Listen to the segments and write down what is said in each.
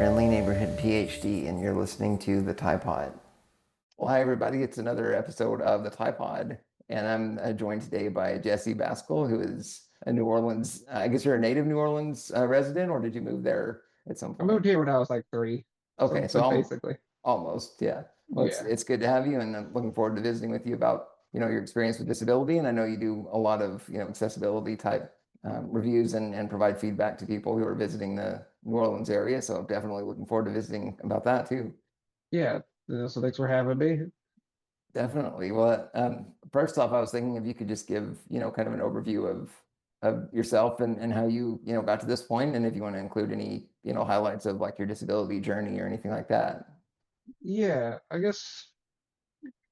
friendly neighborhood PhD, and you're listening to the Tye Pod. Well, hi, everybody. It's another episode of the Tye Pod, and I'm joined today by Jesse Bascle, who is a New Orleans, I guess you're a native New Orleans resident, or did you move there at some I point? moved here when I was like 3. Okay, So so like I'm basically, almost, yeah. Well, yeah. it's good to have you, and I'm looking forward to visiting with you about, your experience with disability. And I know you do a lot of, accessibility type reviews and provide feedback to people who are visiting the New Orleans area. So I'm definitely looking forward to visiting about that too. Yeah. So thanks for having me. Definitely. Well, first off, I was thinking if you could just give, kind of an overview of yourself and how you, got to this point, and if you want to include any, highlights of like your disability journey or anything like that. Yeah, I guess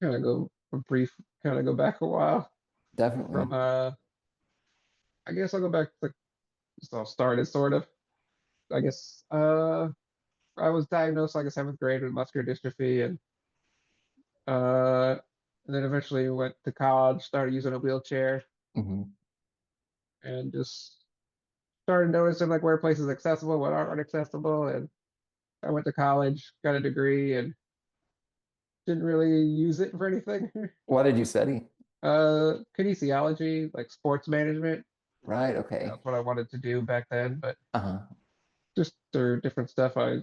kind of go a brief kind of go back a while Definitely. from I guess I'll go back to so I'll start it sort of. I guess I was diagnosed like a 7th grade with muscular dystrophy uh and then eventually went to college, started using a wheelchair Hmm. and just started noticing like where places are accessible, what aren't accessible, and I went to college, got a degree and didn't really use it for anything. What did you study? Kinesiology, like sports management. Right. Okay. That's what I wanted to do back then, but Uh-huh. just through different stuff, I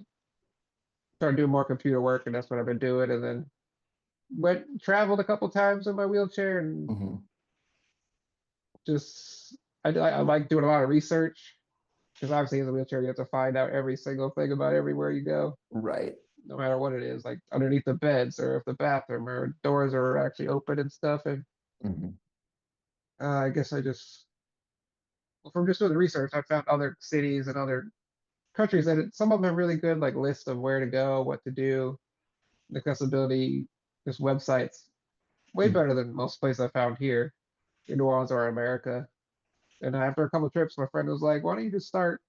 started doing more computer work, and that's what I've been doing. And then traveled a couple times in my wheelchair, and Hmm. just I like doing a lot of research because obviously as a wheelchair, you have to find out every single thing about everywhere you go, Right. no matter what it is, like underneath the beds or if the bathroom or doors are actually open and stuff. And Hmm. I guess I just well, from just doing the research, I found other cities and other countries that some of them have really good like lists of where to go, what to do, accessibility, just websites, way better than most places I found here in New Orleans or America. And after a couple of trips, my friend was like, "Why don't you just start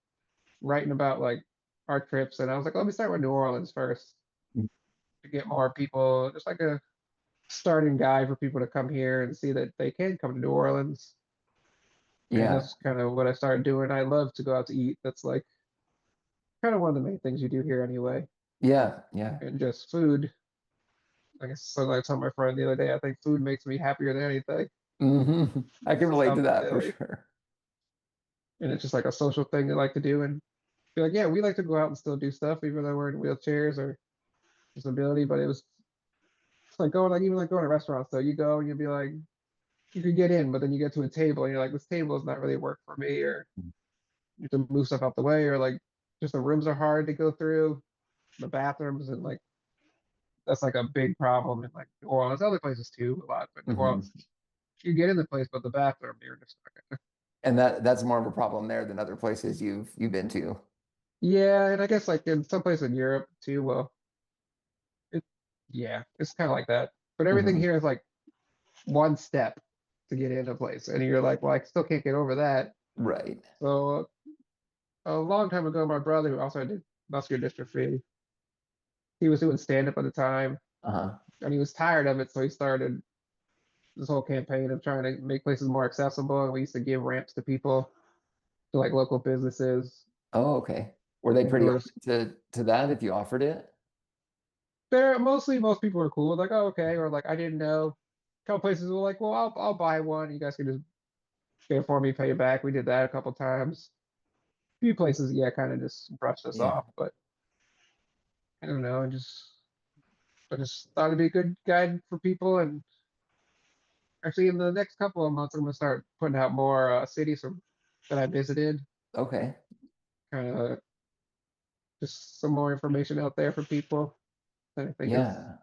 writing about like our trips?" And I was like, "Let me start with New Orleans first to get more people, just like a starting guide for people to come here and see that they can come to New Orleans." And Yeah. that's kind of what I started doing. I love to go out to eat. That's like kind of one of the main things you do here anyway. Yeah. Yeah. And just food. I guess so I told my friend the other day, I think food makes me happier than anything. I can It relate to sounds that for silly. sure. And it's just like a social thing they like to do. And be like, yeah, we like to go out and still do stuff, even though we're in wheelchairs or disability. But it's like going like even like going to restaurants. So you go and you'll be like, you could get in, but then you get to a table and you're like, this table is not really work for me, or you have to move stuff out the way, or like just the rooms are hard to go through, the bathrooms and like that's like a big problem in like New Orleans, other places too, a lot, but New Hmm. Orleans, you get in the place, but the bathroom, you're just not gonna. And that's more of a problem there than other places you've been to. Yeah, and I guess like in some places in Europe too, well, it yeah, it's kind of like that. But everything Hmm. here is like one step to get into a place, and you're like, well, I still can't get over that. Right. So a long time ago, my brother, who also did muscular dystrophy, he was doing stand up at the time, Uh-huh. and he was tired of it, so he started this whole campaign of trying to make places more accessible. And we used to give ramps to people, to like local businesses, Oh, okay. Were they and we pretty were open just to that if you offered it? there. Mostly, most people were cool, like, oh, okay, or like, I didn't know. A couple places were like, well, I'll buy one. You guys can just get it for me, pay it back. We did that a couple times. A few places, yeah, kind of just brushed us Yeah. off, but I don't know. I just thought it'd be a good guide for people. And actually, in the next couple of months, I'm gonna start putting out more cities that I visited. Okay. Kind of just some more information out there for people that I think is Yeah.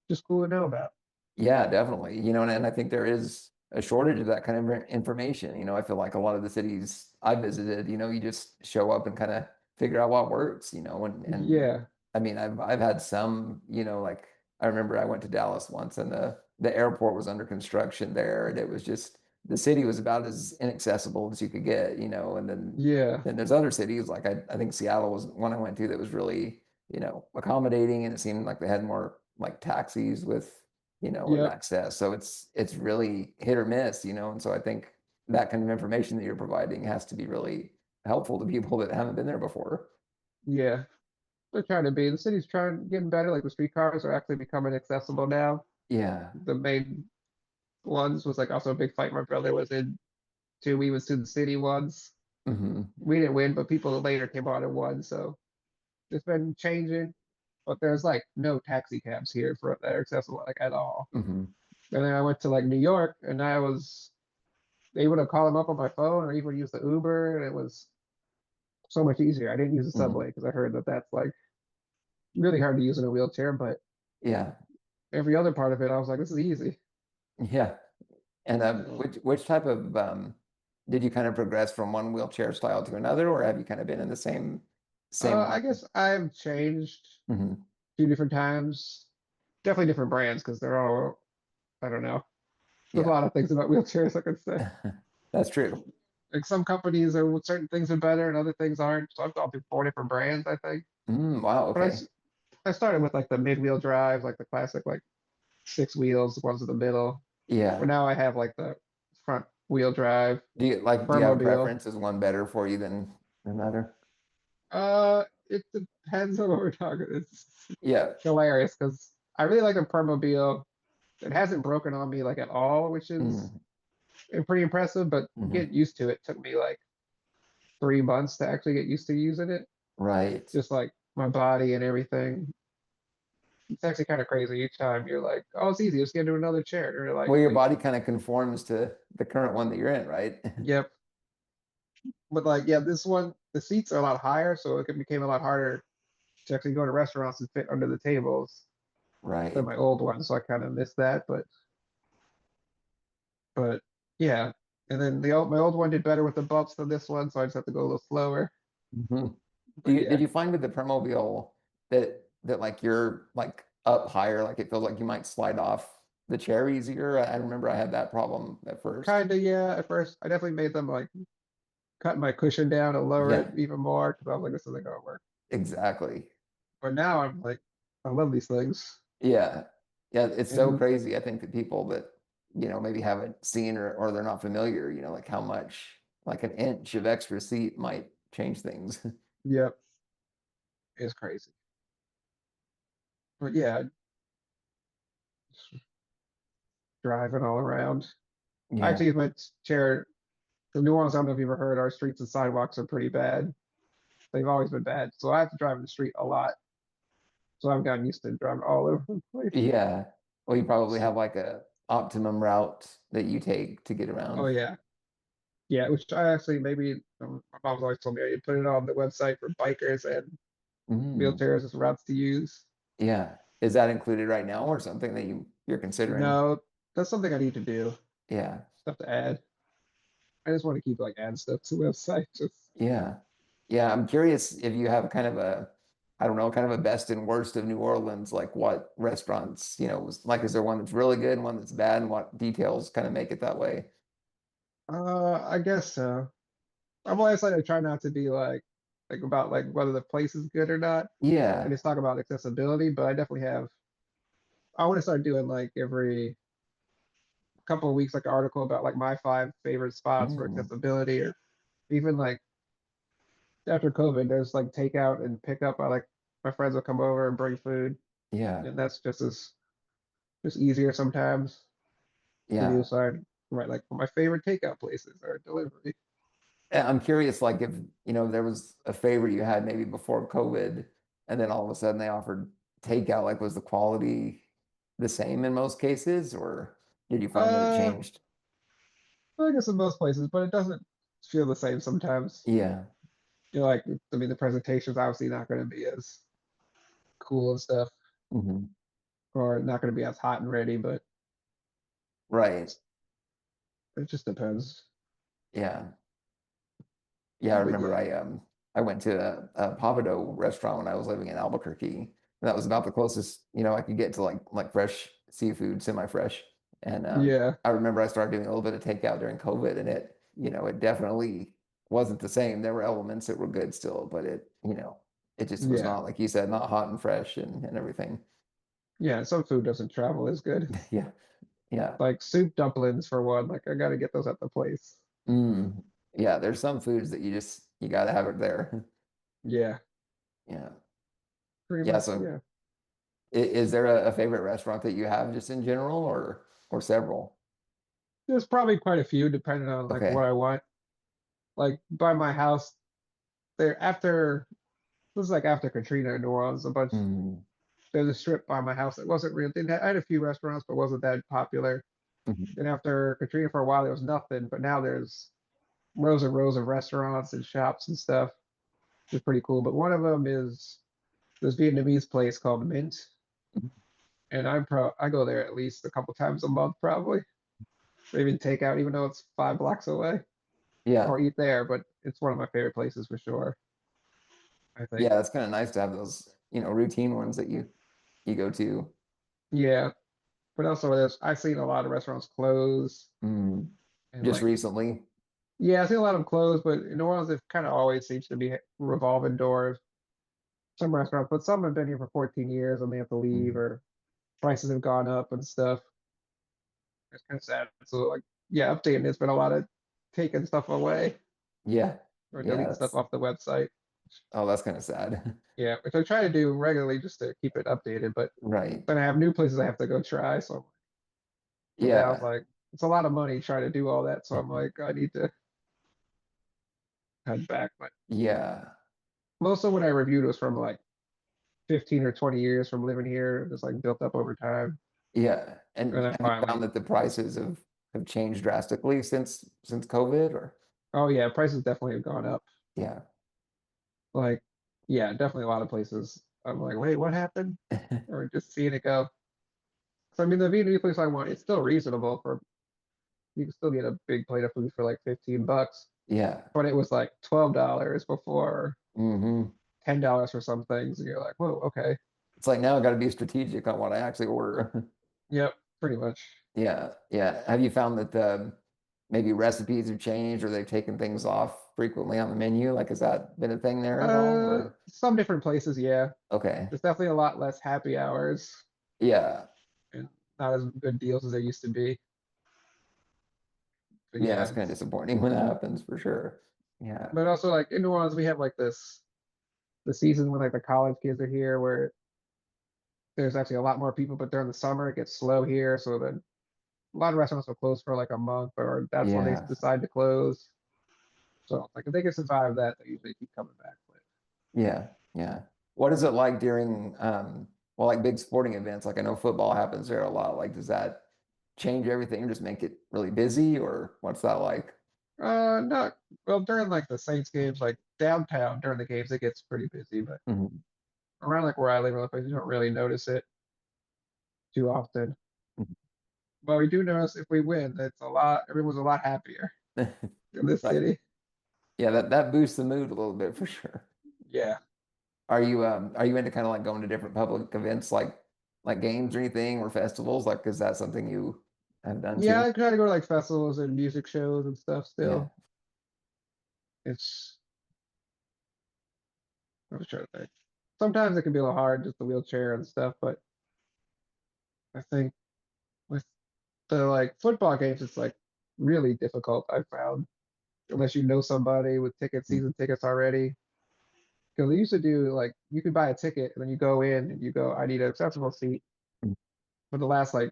just cool to know about. Yeah, definitely. And I think there is a shortage of that kind of information. I feel like a lot of the cities I visited, you just show up and kind of figure out what works, and Yeah, I mean, I've had some, like I remember I went to Dallas once and the airport was under construction there, and it was just the city was about as inaccessible as you could get, and then yeah, then there's other cities like I think Seattle was one I went to that was really, accommodating, and it seemed like they had more like taxis with yep, access. So it's really hit or miss, and so I think that kind of information that you're providing has to be really helpful to people that haven't been there before. yeah. They're trying to be. The city's getting better. Like the streetcars are actually becoming accessible now. Yeah. The main ones was like also a big fight my brother was in too. We was to the city ones. Hmm. We didn't win, but people later came on and won. So it's been changing. But there's like no taxi cabs here for that are accessible like at all. Hmm. And then I went to like New York and I was able to call them up on my phone or even use the Uber and it was so much easier. I didn't use the Hmm. subway because I heard that that's like really hard to use in a wheelchair, but Yeah. every other part of it, I was like, this is easy. Yeah. And So, which type of did you kind of progress from one wheelchair style to another, or have you kind of been in the same I one? guess I've changed Hmm. a few different times. Definitely different brands because they're all, I don't know. There's a Yeah. lot of things about wheelchairs I could say. That's true. Like some companies are certain things are better and other things aren't. So I've gone through four different brands, I think. Wow. But Okay. I started with like the mid-wheel drives, like the classic like six wheels, the ones in the middle. But Yeah. now I have like the front wheel drive, Do you have a Permobil. preference? Is one better for you than another? It depends on what we're talking. It's Yeah. hilarious because I really like the Permobil. It hasn't broken on me like at all, which is Mm-hmm. pretty impressive. But Mm-hmm. getting used to it took me like 3 months to actually get used to using it. Right. Just like my body and everything. It's actually kind of crazy each time you're like, oh, it's easy. Just get into another chair. And you're like, Well, your wait, body kind of conforms to the current one that you're in, right? yep. But like, yeah, this one, the seats are a lot higher, so became a lot harder to actually go to restaurants and fit under the tables than Right. my old one. So I kind of missed that. But yeah. And then my old one did better with the bumps than this one, so I just have to go a little slower. Hmm. But Did yeah. you find with the Permobile that like you're like up higher, like it feels like you might slide off the chair easier? I remember I had that problem at first. Kinda, yeah. At first, I definitely made them like cut my cushion down and lower it Yeah, even more because I was like, this isn't gonna work. exactly. But now I'm like, I love these things. Yeah. Yeah, it's so And crazy. I think that people that, maybe haven't seen or they're not familiar, like how much like an inch of extra seat might change things. yep, it's crazy. But yeah, just driving all around. I Yeah. actually use my chair. The New Orleans, I don't know if you've ever heard, our streets and sidewalks are pretty bad. They've always been bad. So I have to drive in the street a lot. So I've gotten used to driving all over the place. Yeah. Well, you probably So, have like a optimum route that you take to get oh around. yeah. Yeah, which I actually maybe my mom's always told me I need to put it on the website for bikers and Mm, wheelchairs as routes to use. yeah. Is that included right now or something that you're considering? No, that's something I need to do. Yeah. Stuff to add. I just want to keep like adding stuff to the website. Just Yeah. Yeah. I'm curious if you have kind of I don't know, kind of a best and worst of New Orleans, like what restaurants, like is there one that's really good and one that's bad and what details kind of make it that way? I guess so. I'm always like I try not to be like about like whether the place is good or not. I Yeah. just talk about accessibility, but I definitely have I want to start doing like every couple of weeks like an article about like my five favorite spots for Mm, accessibility or even like after COVID, there's like takeout and pickup. I like my friends will come over and bring food, yeah. and that's just easier sometimes to do. Yeah. So I write like my favorite takeout places or delivery. And I'm curious, like if, there was a favorite you had maybe before COVID, and then all of a sudden they offered takeout, like was the quality the same in most cases, or did you find that it Uh, changed? I guess in most places, but it doesn't feel the same sometimes. Yeah. You're like, I mean, the presentation's obviously not going to be as cool and stuff, Hmm. or not going to be as hot and ready, but Right. it just depends. Yeah. Yeah, I But remember yeah, I went to a Pavado restaurant when I was living in Albuquerque. And that was about the closest, I could get to like fresh seafood, semi-fresh. And yeah, I remember I started doing a little bit of takeout during COVID and it definitely wasn't the same. There were elements that were good still, but it just was yeah, not, like you said, not hot and fresh and everything. yeah. Some food doesn't travel as good. Yeah. Yeah. Like soup dumplings for one. Like I got to get those at the place. Mm. Yeah, there's some foods that you gotta have it there. Yeah. Yeah. pretty Yeah. much, So yeah. is there a favorite restaurant that you have just in general or several? There's probably quite a few depending on like what Okay. I want. Like by my house, there after this is like after Katrina in New Orleans, a bunch Mm, there's a strip by my house that wasn't really didn't have, I had a few restaurants but wasn't that popular. mhm. Then after Katrina for a while there was nothing, but now there's rows and rows of restaurants and shops and stuff. It's pretty cool. But one of them is this Vietnamese place called Mint, and I go there at least a couple times a month probably, or even take out, even though it's 5 blocks away, Yeah. or eat there. But it's one of my favorite places for sure. I Yeah, think. that's kind of nice to have those, routine ones that you go to. Yeah, but also I've seen a lot of restaurants close, Mm, and just like recently. yeah, I've seen a lot of them close. But in New Orleans, it kind of always seems to be revolving doors. Some restaurants, but some have been here for 14 years and they have to leave, Mm, or prices have gone up and stuff. It's kind of sad. So like, yeah, updating. It's been a lot of taking stuff away yeah. or Yeah, deleting stuff that's off the website. oh, that's kind of sad. Yeah, which I try to do regularly just to keep it updated. But Right. then I have new places I have to go try. So but now it's Yeah. like it's a lot of money trying to do all that. So I'm like, I need to head back. But Yeah. most of what I reviewed was from like 15 or 20 years from living here, just like built up over time. Yeah. And And then have you finally, found that the prices have changed drastically since COVID or oh yeah, prices definitely have gone up. yeah. Like, yeah, definitely a lot of places. I'm like, wait, what happened? Or just seeing it go. So I mean, the Vietnamese place I want, it's still reasonable for you can still get a big plate of food for like 15 bucks, Yeah. but it was like $12 before, Hmm. $10 for some things, and you're like, whoa, okay, It's like now I got to be strategic on what I actually order. yep, pretty much. Yeah. Yeah. Have you found that maybe recipes have changed or they've taken things off frequently on the menu? Like, has that been a thing there at all? Or Some different places, yeah. okay. There's definitely a lot less happy hours Yeah. and not as good deals as there used to be. But Yeah, yeah, it's kind of disappointing when that happens for sure. Yeah. but also like in New Orleans, we have like this the season when like the college kids are here, where there's actually a lot more people, but during the summer it gets slow here, so then a lot of restaurants will close for like a month, or that's when they Yeah. decide to close. So like if they can survive that, they usually keep coming back. But Yeah. Yeah. What is it like during well, like big sporting events? Like I know football happens there a lot. Like, does that change everything, just make it really busy, or what's that like? not well during like the Saints games, like downtown during the games, it gets pretty busy. But Mhm. around like where I live, you don't really notice it too often. But we do notice if we win, it's a lot. Everyone's a lot happier in this Right. city. Yeah, that boosts the mood a little bit for sure. Yeah, Are you into kind of like going to different public events like games or anything or festivals? Like, is that something you have done yeah. too? I try to go to like festivals and music shows and stuff. Yeah. Still, it's I was trying to think. Sometimes it can be a little hard, just the wheelchair and stuff. But I think with the like football games, it's like really difficult. I found unless you know somebody with season tickets already. Because they used to do like you could buy a ticket and then you go in and you go, I need an accessible seat. Mhm. But the last like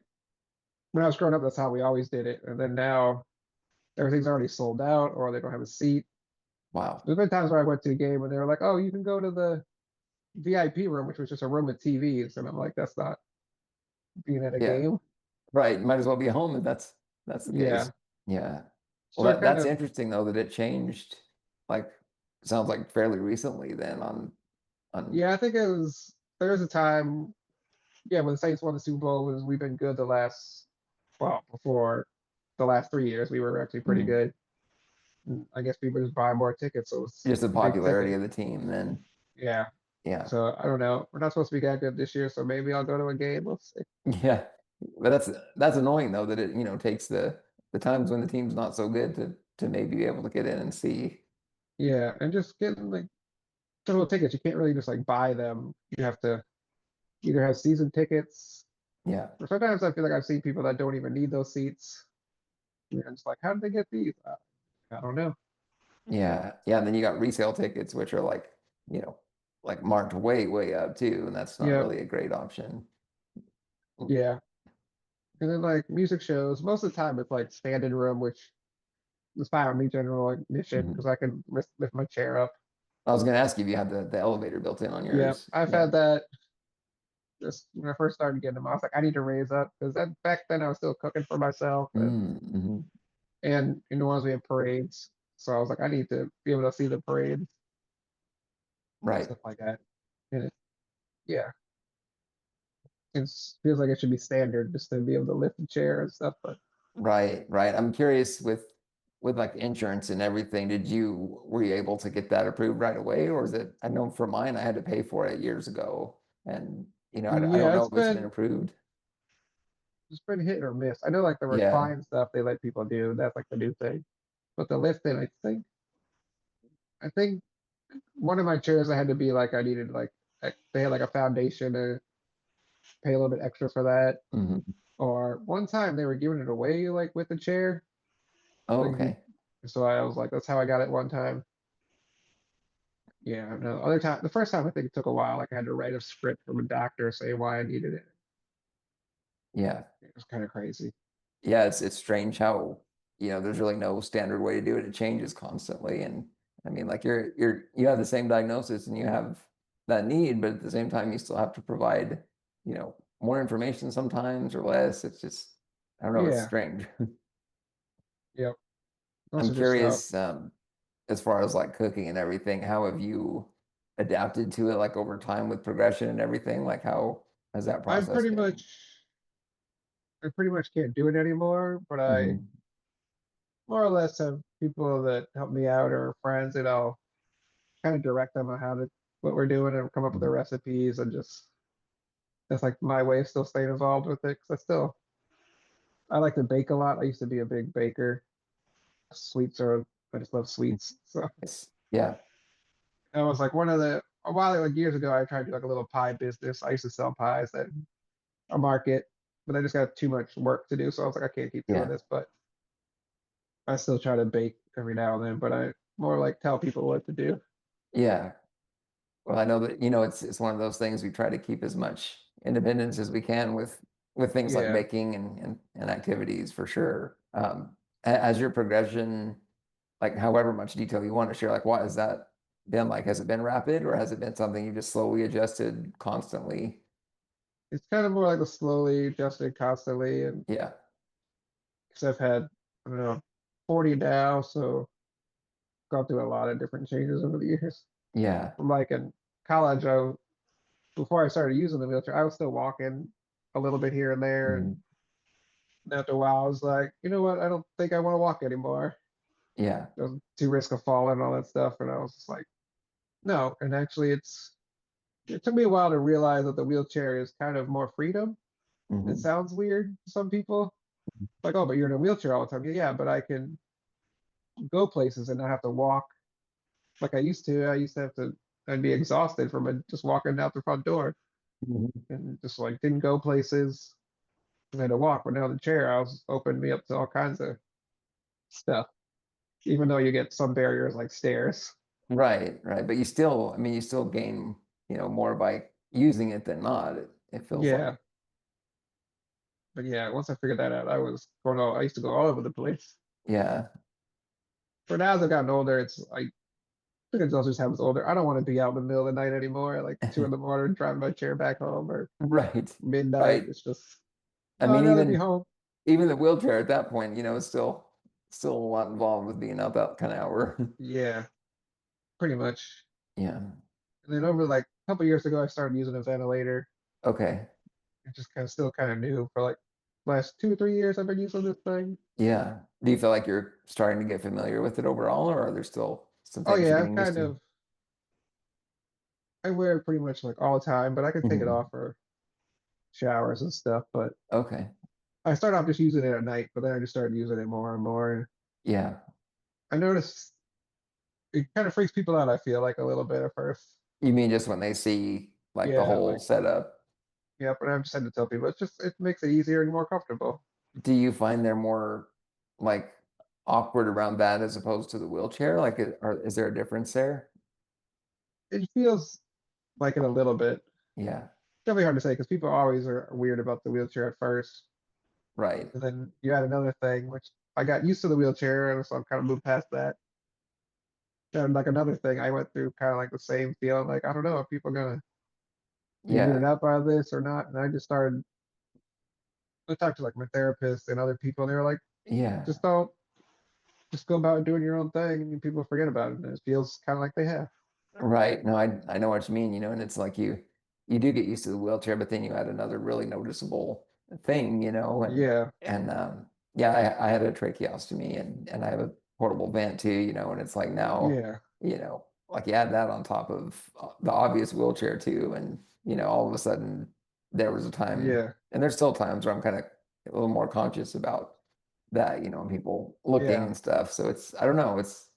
when I was growing up, that's how we always did it. And then now everything's already sold out or they don't have a seat. Wow. There's been times where I went to a game and they were like, oh, you can go to the VIP room, which was just a room with TVs. And I'm like, that's not being at a Yeah. game. Right. Might as well be home if that's the case. Yeah. Yeah. Well, So it kind that's of, interesting though that it changed like sounds like fairly recently then on yeah, I think there was a time, yeah, when the Saints won the Super Bowl, was we've been good the last, well, before the last 3 years, we were actually pretty Mhm. good. And I guess people just buy more tickets, so it's Just the a big popularity ticket. of the team then. Yeah. Yeah. So I don't know. We're not supposed to be that good this year, so maybe I'll go to a game. We'll see. Yeah. But that's annoying though that it, takes the times when the team's not so good to maybe be able to get in and see. Yeah, and just getting like total tickets, you can't really just like buy them. You have to either have season tickets, Yeah. or sometimes I feel like I've seen people that don't even need those seats. And it's like, how did they get these? I don't know. Yeah. Yeah. And then you got resale tickets, which are like, you know, like marked way, way up too, and that's not Yep. really a great option. Yeah. And then like music shows, most of the time it's like standing room, which is fine with me general admission Mhm. because I can lift my chair up. I was gonna ask you if you had the elevator built in on Yeah, yours. I've Yeah. had that just when I first started getting them. I was like, I need to raise up because that back then I was still cooking for myself Mm-hmm. and in New Orleans we have parades. So I was like, I need to be able to see the parades, Right. stuff like that. And yeah, it feels like it should be standard just to be able to lift the chair and stuff. But Right, right. I'm curious with like insurance and everything, were you able to get that approved right away, or is it, I know for mine I had to pay for it years ago, and I don't yeah, know if it's been approved. it's been hit or miss. I know like the Yeah. recline stuff they let people do. That's like the new thing. But the lifting, I think one of my chairs I had to be like I needed they had like a foundation to pay a little bit extra for that. Hmm. Or one time they were giving it away like with the chair. Oh, Like okay. so I was like, that's how I got it one time. Yeah, no, other time the first time I think it took a while. Like I had to write a script from a doctor saying why I needed it. Yeah. It was kind of crazy. Yeah, it's strange how, there's really no standard way to do it. It changes constantly. And I mean, like you have the same diagnosis and you have that need, but at the same time you still have to provide, more information sometimes or less. It's just, I don't know, it's Yeah, strange. yep. I'm Also just curious, as far as like cooking and everything, how have you adapted to it like over time with progression and everything? Like how has that I'm process been? I pretty much can't do it anymore, but I Hmm. more or less have people that help me out or friends and I'll kind of direct them on what we're doing and come up with the recipes and just that's like my way of still staying involved with it. Cause I like to bake a lot. I used to be a big baker. Sweets are, I just love sweets. So Yes. Yeah. I was like a while like years ago, I tried to do like a little pie business. I used to sell pies at a market, but I just got too much work to do. So I was like, I can't keep doing Yeah. this, but I still try to bake every now and then, but I more like tell people what to do. Yeah. Well, I know that, it's one of those things we try to keep as much independence as we can with things like Yeah. baking and activities for sure. As your progression, like however much detail you want to share, like what has that been like? Has it been rapid or has it been something you just slowly adjusted constantly? It's kind of more like a slowly adjusted constantly. And Yeah. because I've had, I don't know, 40 now. So gone through a lot of different changes over the years. Yeah. From like in college, before I started using the wheelchair, I was still walking a little bit here and there. And Mhm. after a while, I was like, you know what? I don't think I want to walk anymore. Yeah. It was too risk of falling and all that stuff. And I was just like, no. And actually, it took me a while to realize that the wheelchair is kind of more freedom. It Hmm. sounds weird to some people. Like, oh, but you're in a wheelchair all the time. Yeah, but I can go places and not have to walk like I used to. I'd be exhausted from just walking out the front door Hmm. and just like didn't go places. I had to walk, but now the chair I was opened me up to all kinds of stuff. Even though you get some barriers like stairs. Right, right. But I mean, you still gain, more by using it than not, it feels like. Yeah, but yeah, once I figured that out, I used to go all over the place. Yeah. But now as I've gotten older, it's like I think it's just I was older. I don't want to be out in the middle of the night anymore, like 2 in the morning, driving my chair back home or Right. midnight. Right. It's just I no, mean, I'd rather be even home. even the wheelchair at that point, is still a lot involved with being out that kind of hour. Yeah, pretty much. Yeah. And then over like a couple years ago, I started using a ventilator. Okay. It's just still kind of new for like last 2 or 3 years. I've been using this thing. Yeah. Do you feel like you're starting to get familiar with it overall, or are there still some Oh things you're yeah, getting used to? I wear it pretty much like all the time, but I can take it Mhm. off for showers and stuff. But Okay. I started off just using it at night, but then I just started using it more and more. Yeah. I noticed it kind of freaks people out, I feel like a little bit at first. You mean just when they see like the Yeah, whole like setup? yeah, but I've just had to tell people it makes it easier and more comfortable. Do you find they're more like awkward around that as opposed to the wheelchair? Like, or is there a difference there? It feels like it a little bit. Yeah. Definitely hard to say because people always are weird about the wheelchair at first. Right. And then you add another thing, which I got used to the wheelchair, and so I'm kind of moved past that. And like another thing, I went through kind of like the same feeling, like I don't know if people gonna be weirded Yeah. out by this or not. And I just started. I talked to like my therapist and other people, and they were like, Yeah. just don't, just go about doing your own thing, and people forget about it. And it feels kind of like they have. Right. No, I know what you mean, and it's like you do get used to the wheelchair, but then you add another really noticeable thing, Yeah, and yeah, I had a tracheostomy and I have a portable vent too, and it's like now, yeah, like you add that on top of the obvious wheelchair too, and all of a sudden there was a time, yeah, and there's still times where I'm kind of a little more conscious about that, and people looking yeah, and stuff. So I don't know, it's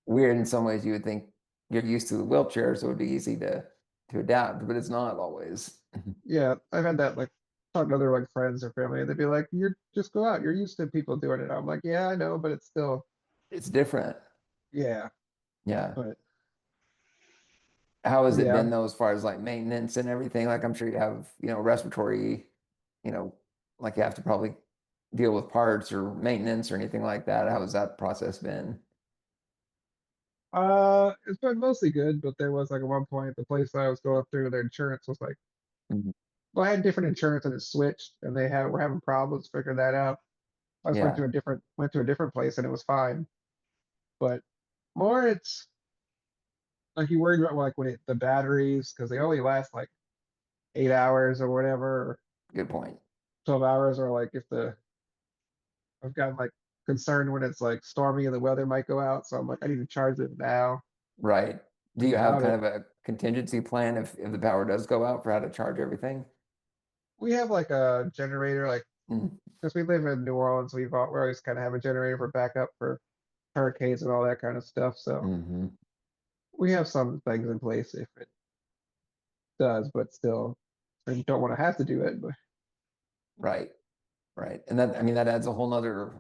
weird in some ways. You would think you're used to the wheelchair, so it'd be easy to adapt, but it's not always. yeah. I've had that like talking to other like friends or family, and they'd be like, "You're just go out. You're used to people doing it." I'm like, "Yeah, I know, but it's still, It's different. yeah." Yeah. But How has it yeah, been though, as far as like maintenance and everything? Like I'm sure you have, respiratory, you know, like you have to probably deal with parts or maintenance or anything like that. How has that process been? it's been mostly good, but there was like at one point the place that I was going through, their insurance was like, Mhm. well, I had different insurance and it switched, and they were having problems figuring that out. I just Yeah. went to a different place and it was fine. But more it's like you worried about like when the batteries because they only last like 8 hours or whatever, or Good point. 12 hours, or like if the I've gotten like concerned when it's like stormy and the weather might go out. So I'm like, I need to charge it now. Right. Do And you have without kind it, of a contingency plan if the power does go out for how to charge everything? we have like a generator, like Mm, because we live in New Orleans, we always kind of have a generator for backup for hurricanes and all that kind of stuff. So hmm we have some things in place if it does, but still, I don't want to have to do it. But Right. Right. And that, I mean, that adds a whole nother,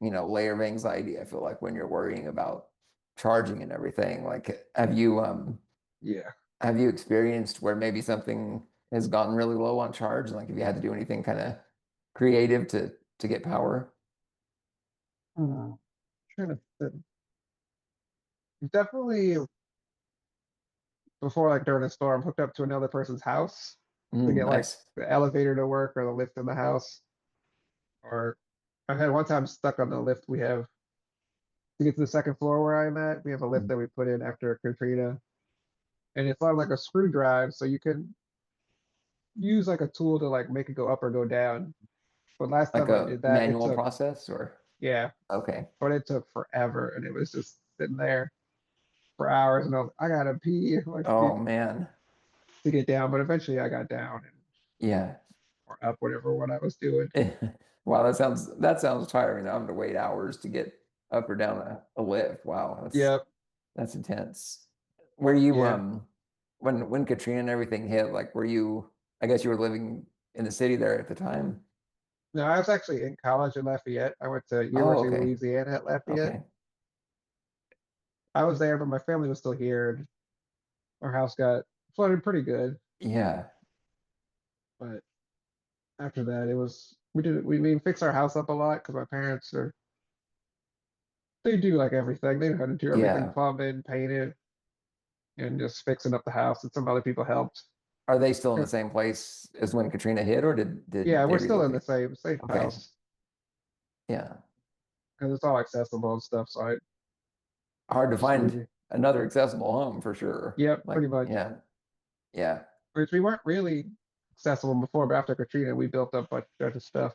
layer of anxiety, I feel like when you're worrying about charging and everything. Like, yeah. have you experienced where maybe something has gotten really low on charge? Like, if you had to do anything kind of creative to get power? Trying to definitely before like during a storm, hooked up to another person's house to get like Nice. the elevator to work or the lift in the house. Or I've had one time stuck on the lift we have to get to the second floor where I'm at. We have a lift Mm. that we put in after Katrina, and it's on like a screw drive, so you can use like a tool to like make it go up or go down. But last Like time I a did that, it manual took, process or yeah, okay. but it took forever, and it was just sitting there for hours, and I gotta pee, like Oh man. to get down. But eventually I got down and Yeah. or up, whatever what I was doing. Wow, that sounds tiring. Having to wait hours to get up or down a lift. Wow, Yep. that's intense. Were you Yeah. when Katrina and everything hit, like were you I guess you were living in the city there at the time? No, I was actually in college in Lafayette. I went to Oh, University of okay. Louisiana at Lafayette. Okay. I was there, but my family was still here. And our house got flooded pretty good. Yeah. But after that, it was we fixed our house up a lot because my parents are they do like everything. They know how to do everything, Yeah. plumbing, painting, and just fixing up the house. And some other people helped. Are they still in the Yeah, same place as when Katrina hit, or did yeah, they we're still in the relocate? same Okay. house Yeah. because it's all accessible and stuff. So I Hard to just find really, another accessible home for sure. yep, Like, pretty much. yeah. Yeah. Which we weren't really accessible before, but after Katrina, we built up a bunch of stuff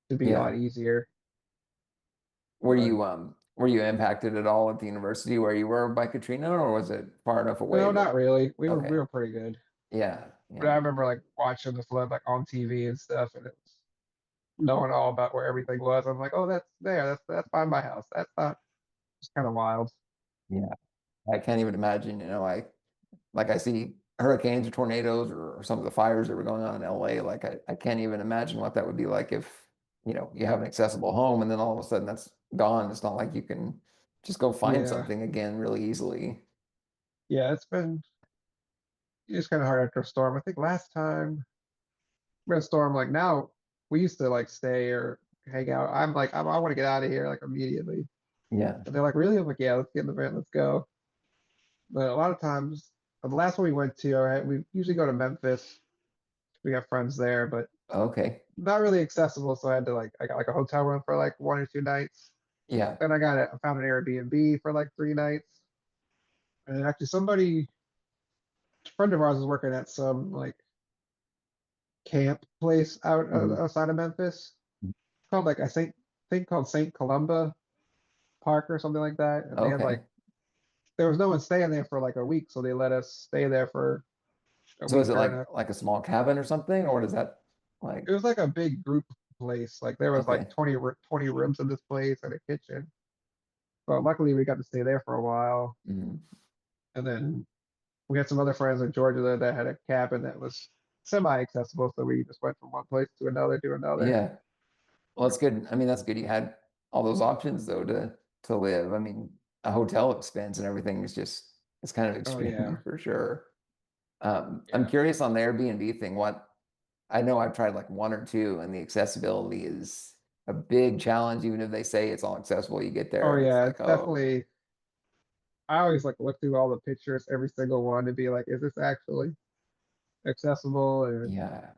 to be a lot Yeah. easier. Were But you impacted at all at the university where you were by Katrina, or was it far enough away no, that not really. We okay. were pretty good. Yeah, But I yeah, remember like watching the flood like on TV and stuff, and it was knowing all about where everything was. I'm like, oh, that's there. That's by my house. That's not. It's kind of wild. yeah. I can't even imagine, I see hurricanes or tornadoes or some of the fires that were going on in LA. Like I can't even imagine what that would be like if, you have an accessible home and then all of a sudden that's gone. It's not like you can just go find Yeah, something again really easily. yeah. It's been. it's kind of hard after a storm. I think last time we had a storm, like now we used to like stay or hang out. I'm like, I want to get out of here like immediately. Yeah. And they're like, really? I'm like, yeah, let's get in the van, let's go. But a lot of times, the last one we went to, we usually go to Memphis. We have friends there, but Okay. not really accessible. So I had to like, I got like a hotel room for like 1 or 2 nights. Yeah. Then I found an Airbnb for like 3 nights. And actually, a friend of ours was working at some like camp place Mhm. outside of Memphis called like I think called St. Columba Park or something like that. And they had Okay. like there was no one staying there for like a week, so they let us stay there for a So is week it or and a like a small cabin or something, or what is that it like? was like a big group place. Like there was like Okay. 20 rooms in this place and a kitchen. But luckily we got to stay there for a while. Mhm. And then we had some other friends in Georgia that had a cabin that was semi-accessible, so we just went from one place to another. Yeah. Well, that's good. I mean, that's good. You had all those options though to live. I mean, a hotel expense and everything is just it's kind of Oh yeah, extreme for sure. I'm yeah. curious on the Airbnb thing. What I know I've tried like one or two, and the accessibility is a big challenge. Even if they say it's all accessible, you get there Oh and it's yeah, like, it's oh, definitely. I always like look through all the pictures, every single one, and be like, is this actually accessible? And yeah,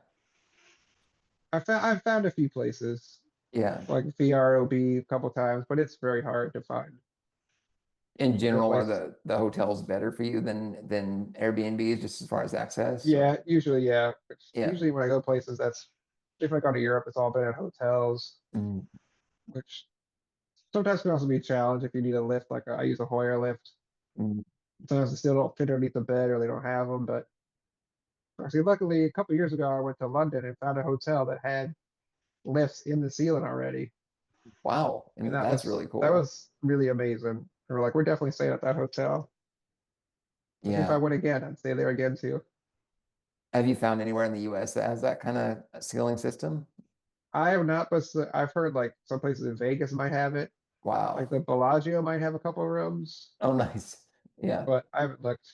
I found a few places yeah. like VROB a couple times, but it's very hard to find In a general, are place. the hotels better for you than Airbnbs, just as far as access? Yeah, Or usually, yeah. yeah, Usually when I go places, that's if I go to Europe, it's all been at hotels, mm, which sometimes can also be a challenge if you need a lift. Like I use a Hoyer lift. mm. Sometimes they still don't fit underneath the bed or they don't have them. But actually, luckily, a couple years ago, I went to London and found a hotel that had lifts in the ceiling already, Wow, and and that's really that cool. was really amazing. We're like, we're definitely staying at that hotel. If I Yeah. went again, I'd stay there again too. Have you found anywhere in the US that has that kind of ceiling system? I have not, but I've heard like some places in Vegas might have it. Like Wow. the Bellagio might have a couple of rooms, Oh, nice. Yeah. but I haven't looked.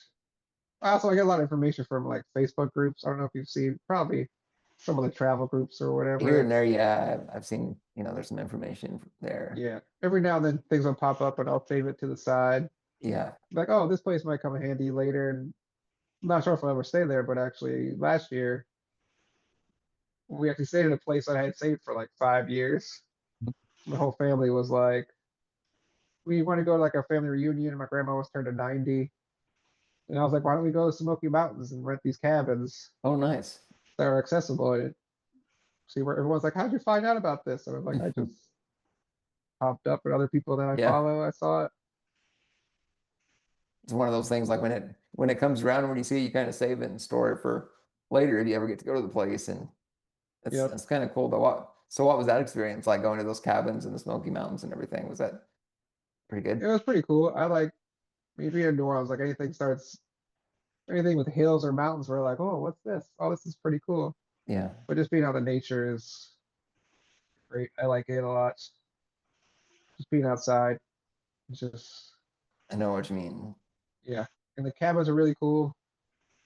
I get a lot of information from like Facebook groups. I don't know if you've seen probably some of the travel groups or Here whatever. and there, yeah, I've seen, there's some information there. Yeah, every now and then things will pop up and I'll save it to the side. Yeah. Like, oh, this place might come in handy later. And I'm not sure if I'll ever stay there, but actually last year we actually stayed in a place that I had saved for like 5 years. The whole family was like, we want to go to like a family reunion. And my grandma was turned to 90. And I was like, why don't we go to Smoky Mountains and rent these cabins Oh, nice. that are accessible and see where everyone's like, how'd you find out about this? And I was like, I just popped up and other people that I Yeah. follow, I saw it. It's one of those things like when it comes around, when you see it, you kind of save it and store it for later if you ever get to go to the place. And Yep. that's kind of cool. So what was that experience like going to those cabins in the Smoky Mountains and everything? Was that pretty It good? was pretty cool. I like maybe in New Orleans, like anything with hills or mountains, we're like, oh, what's this? Oh, this is pretty cool. Yeah, But just being out in nature is great. I like it a lot. Just being outside. It's just I know what you mean. yeah. And the cabins are really cool.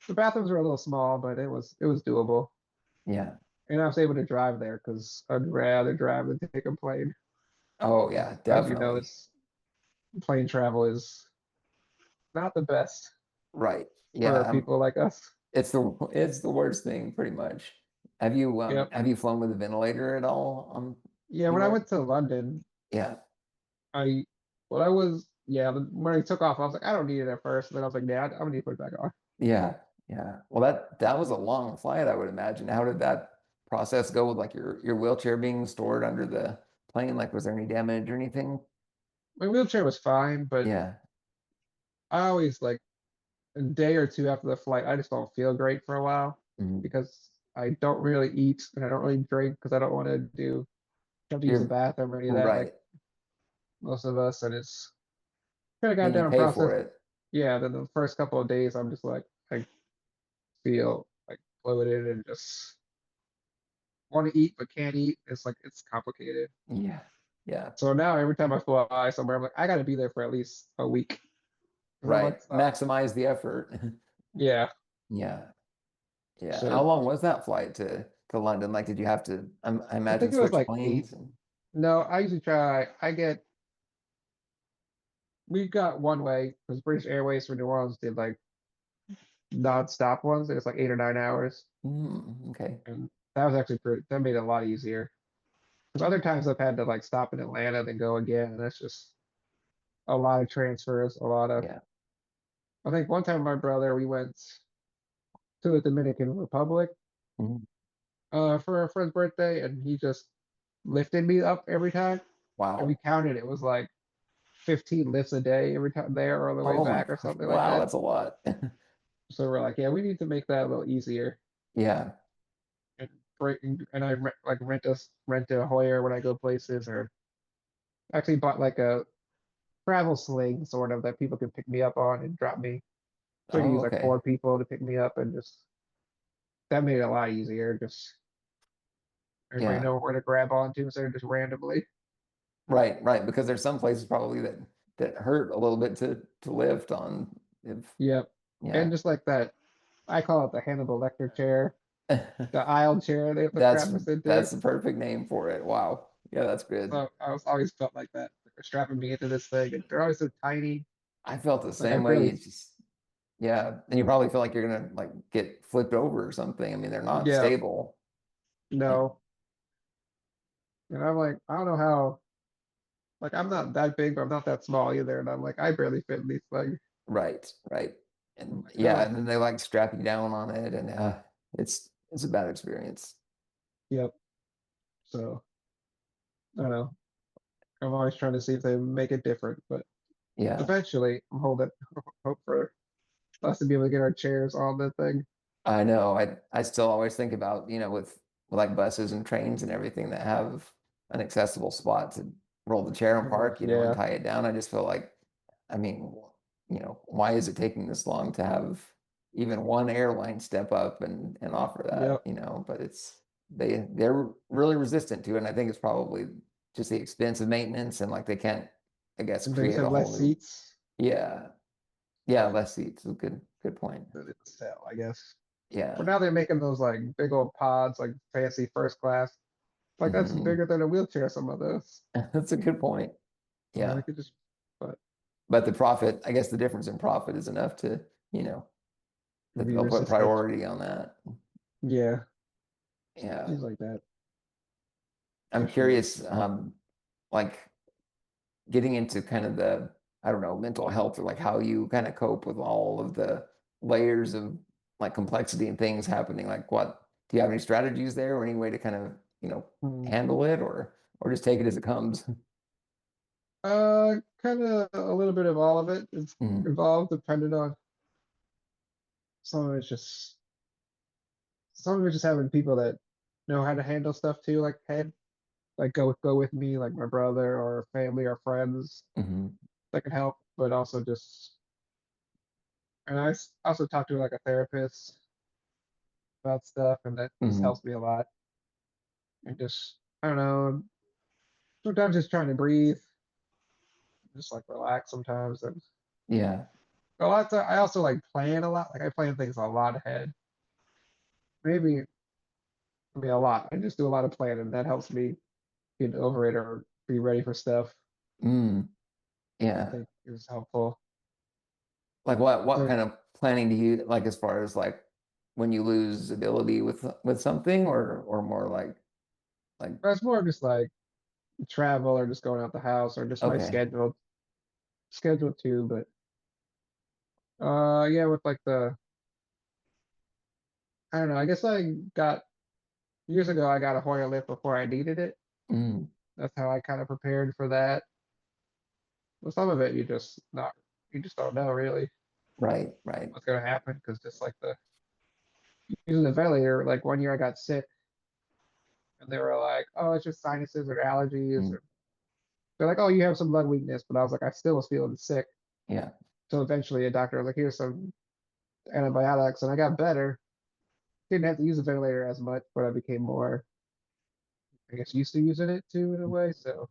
The bathrooms are a little small, but it was doable. Yeah. And I was able to drive there because I'd rather drive than take a plane. Oh, yeah, As you know, definitely. it's plane travel is not the best Right. Yeah, for people like us. it's the worst thing pretty much. Yep. Have you flown with a ventilator at all Yeah, when I anywhere? went to London, Yeah. I well, I was yeah, when I took off, I was like, I don't need it at first. And then I was like, yeah, I'm gonna need to put it back on. Yeah. Yeah. Well, that was a long flight, I would imagine. How did that process go with like your wheelchair being stored under the plane? Like, was there any damage or anything? My wheelchair was fine, but Yeah. I always like a day or two after the flight, I just don't feel great for a while Mhm. because I don't really eat and I don't really drink because I don't want to have to use the You're bathroom or any of that like right. most of us. And it's kind of got And you down a pay process. for it. Yeah, then the first couple of days, I'm just like I feel like bloated and just want to eat but can't eat. It's like it's complicated. Yeah. Yeah. So now every time I fly somewhere, I'm like, I got to be there for at least a week. 'Cause I'm like, Right. Maximize the effort. yeah. Yeah. Yeah. How So long was that flight to London? Like, did you have to, I I imagine, think it was switch like 8. planes and No, I usually we got one way because British Airways for New Orleans did like non-stop ones. It was like 8 or 9 hours. okay. And that was actually that made it a lot easier. Because other times I've had to like stop in Atlanta, then go again. And that's just a lot of transfers, a lot of, Yeah. I think one time my brother, we went to the Dominican Republic Mhm. for a friend's birthday, and he just lifted me up every time. And we Wow. counted, it was like 15 lifts a day every time there or on the way Oh my back or gosh. something like Wow, that. that's a lot. So we're like, yeah, we need to make that a little easier. Yeah. And I rent a Hoyer when I go places, or actually bought like a travel sling sort of that people can pick me up on and drop me. So I can Oh, use like okay. 4 people to pick me up, and just that made it a lot easier. Just everybody Yeah. know where to grab onto instead of just randomly. Right, right. Because there's some places probably that hurt a little bit to lift on if Yep. yeah. And just like that, I call it the Hannibal Lecter chair, the aisle chair they have to That's strap us into. that's the perfect name for it. Wow. Yeah, that's good. So I was always felt like that. Like they're strapping me into this thing. And they're always so tiny. I felt the Like I same way. barely, It's just yeah. And you probably feel like you're gonna like get flipped over or something. I mean, they're not yeah, stable. And no. And I'm like, I don't know how, like I'm not that big, but I'm not that small either. And I'm like, I barely fit in these things. right, right. I'm And like, yeah, no. and then they like strap you down on it and it's a bad experience. Yep. So I don't know. I'm always trying to see if they make it different, but Yeah. eventually I'm holding hope for us to be able to get our chairs on the thing. I know. I still always think about, with like buses and trains and everything that have an accessible spot to roll the chair and Oh, park, and yeah. tie it down. I just feel like, I mean, why is it taking this long to have even one airline step up and offer that, Yep. but they're really resistant to it. And I think it's probably just the expense of maintenance and like they can't, I guess, And then you create said a whole less new, seats, yeah, yeah, less seats. Good point. but it's sell, I guess. But Yeah. now they're making those like big old pods, like fancy first class. Like that's Hmm. bigger than a wheelchair, some of those. That's a good point. So they Yeah. could just, but But the profit, I guess the difference in profit is enough to, you know, that be they'll put resistant. priority on that. Yeah, Yeah. things like that I'm for sure. curious, like getting into kind of the, I don't know, mental health or like how you kind of cope with all of the layers of like complexity and things happening. Like do you have any strategies there or any way to kind of, Hmm. handle it or just take it as it comes? Kind of a little bit of all of it is Mhm. involved, depending on some of it's just some of it's just having people that know how to handle stuff too, like head, like go with me, like my brother or family or friends Mhm. that can help, but also just and also talk to like a therapist about stuff, and that just Mhm. helps me a lot. And just I don't know, sometimes just trying to breathe, just like relax sometimes, and Yeah. a lot of I also like plan a lot. Like I plan things a lot ahead. Maybe I mean a lot. I just do a lot of planning. That helps me get over it or be ready for stuff. Mm. I Yeah. think is helpful. Like what So kind of planning do you like as far as like when you lose ability with something or more like that's more of just like travel or just going out the house or just my okay. schedule too. But yeah, with like the I don't know. I guess I got years ago. I got a Hoyer lift before I needed it. Mm, That's how I kind of prepared for that. But some of it you just don't know really right, right. what's gonna happen because just like the using the ventilator, like one year I got sick and they were like, "Oh, it's just sinuses or allergies," Mm, or they're like, "Oh, you have some lung weakness," but I was like, I still was feeling sick. yeah, So eventually, a doctor was like, "Here's some antibiotics," and I got better. Didn't have to use the ventilator as much, but I became more, I guess, used to using it too in a way. So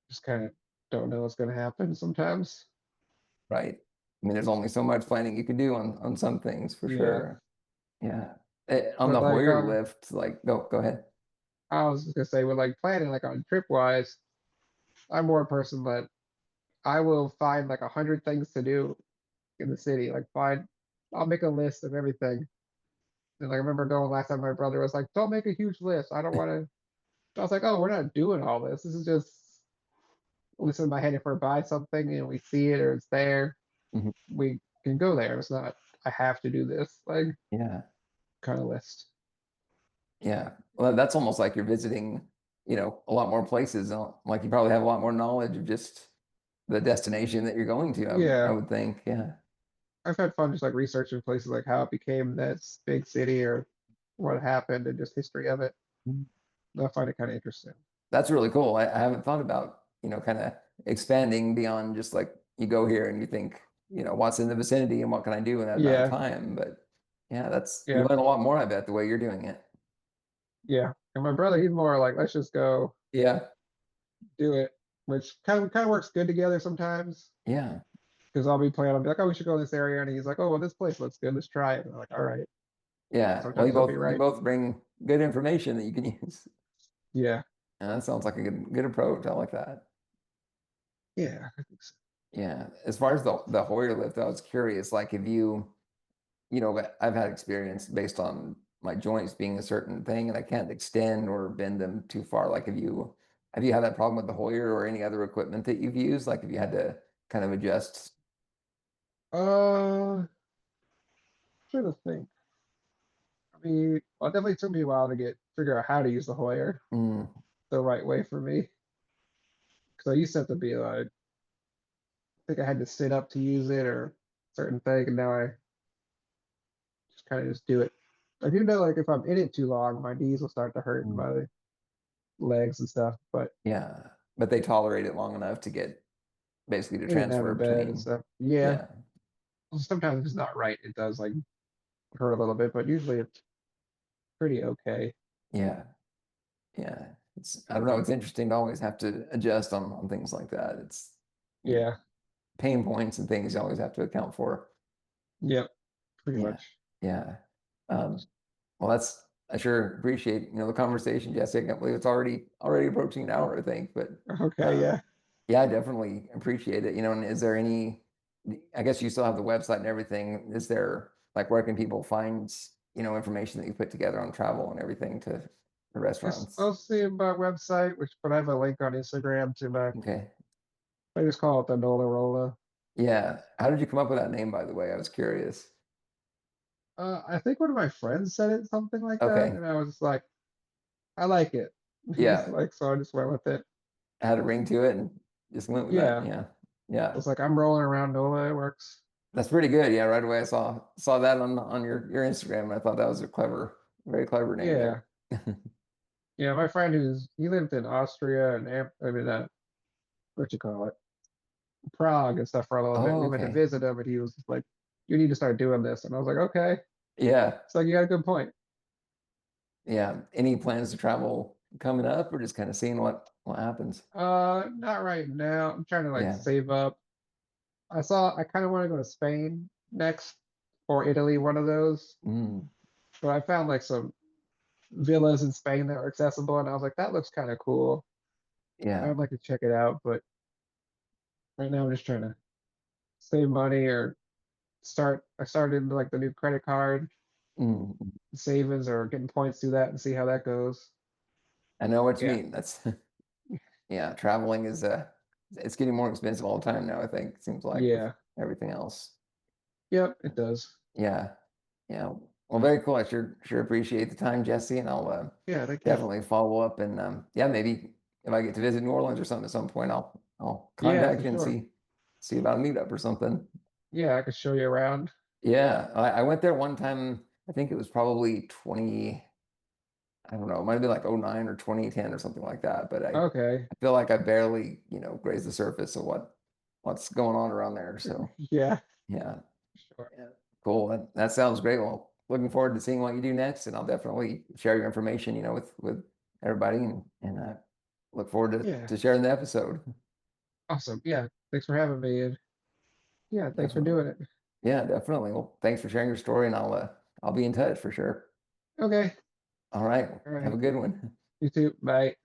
just kind of don't know what's gonna happen sometimes. right. I mean, there's only so much planning you can do on some things for Yeah. sure. Yeah. On But the like Hoyer lift, like go ahead. I was just gonna say with like planning like on trip wise, I'm more a person that I will find like 100 things to do in the city. I'll make a list of everything. And like, I remember going last time my brother was like, don't make a huge list. I don't want to. I was like, oh, we're not doing all this. This is just listen in my head if we're buy something and we see it or it's there, Mhm. we can go there. It's not I have to do this like Yeah. kind of list. Yeah. Well, that's almost like you're visiting, a lot more places. Like you probably have a lot more knowledge of just the destination that you're going to, I Yeah, would think. Yeah. I've had fun just like researching places like how it became this big city or what happened and just history of it. I find it kind of interesting. That's really cool. I haven't thought about, kind of expanding beyond just like you go here and you think, what's in the vicinity and what can I do in that amount of Yeah, time. But yeah, you yeah, learn a lot more, I bet, the way you're doing it. yeah. And my brother, he's more like, let's just go Yeah. do it, which kind of works good together sometimes. Yeah. Because I'll be playing, I'll be like, oh, we should go in this area, and he's like, oh, well, this place looks good, let's try it. And I'm like, all right. Yeah. Well, Sometimes he'll be you right. both bring good information that you can use. Yeah, That sounds like a good approach. I like that. yeah, I think so. Yeah. As far as the Hoyer lift, I was curious, like if but I've had experience based on my joints being a certain thing and I can't extend or bend them too far. Like have you had that problem with the Hoyer or any other equipment that you've used? Like if you had to kind of adjust? Trying to think. I mean, well, it definitely took me a while to figure out how to use the Hoyer Mm, the right way for me. Because I used to have to be like, I think I had to sit up to use it or certain thing, and now I just kind of just do it. I do know like if I'm in it too long, my knees will start to hurt and mm. my legs and stuff. But Yeah. But they tolerate it long enough to get basically to in and out transfer of bed and between. stuff. Yeah, Yeah. sometimes if it's not right, it does like hurt a little bit, but usually it's pretty okay. Yeah. Yeah. I don't know. It's interesting to always have to adjust on things like that. It's, you know, Yeah, pain points and things you always have to account for. yep, pretty Yeah. much. Yeah. Um, well, I sure appreciate, the conversation, Jesse. I can't believe it's already approaching an hour, I think, but, Okay, uh, yeah. yeah, I definitely appreciate it. And is there I guess you still have the website and everything. Is there like, where can people find, information that you put together on travel and everything to the It's restaurants? mostly my website, but I have a link on Instagram to my. Okay. I just call it the Nola Rolla. Yeah. How did you come up with that name, by the way? I was curious. I think one of my friends said it something like that, Okay. and I was just like, I like it. Yeah. Like so, I just went with it. Had a ring to it and just went with that. Yeah, Yeah. I Yeah. was like, I'm rolling around Nola. It works. That's pretty good. Yeah, right away I saw that on your Instagram. And I thought that was very clever name Yeah, there. yeah. My friend he lived in Austria and I mean, what you call it, Prague and stuff for a little bit. Oh, We went to okay. visit him, and he was just like, "You need to start doing this." And I was like, "Okay." Yeah, It's like you got a good point. yeah. Any plans to travel coming up, or just kind of seeing what happens? Not right now. I'm trying to like Yeah. save up. I kind of want to go to Spain next or Italy, one of those. Mm, But I found like some villas in Spain that are accessible, and I was like, that looks kind of cool. yeah. I'd like to check it out, but right now I'm just trying to save money or start. I started like the new credit card Mm. savings or getting points through that and see how that goes. I know what you Yeah, mean. That's yeah. Traveling is it's getting more expensive all the time now. I think it seems like with yeah, everything else. yep, it does. Yeah. Yeah. Well, very cool. I sure appreciate the time, Jesse, and I'll Yeah, thank you. definitely follow up. And yeah, maybe if I get to visit New Orleans or something at some point, I'll Yeah, contact for you and sure. see about a meetup or something. Yeah, I could show you around. Yeah, I went there one time. I think it was probably 20. I don't know. It might have been like '09 or 2010 or something like that. But Okay. I feel like I barely grazed the surface of what's going on around there. So Yeah, yeah. sure. Yeah, cool. That sounds great. Well, looking forward to seeing what you do next, and I'll definitely share your information, with everybody, and look forward Yeah, to sharing the episode. awesome. Yeah, thanks for having me. Yeah, thanks for Definitely. doing it. Yeah, definitely. Well, thanks for sharing your story, and I'll be in touch for sure. Okay, All right. all Have a right. good one. You too. Bye.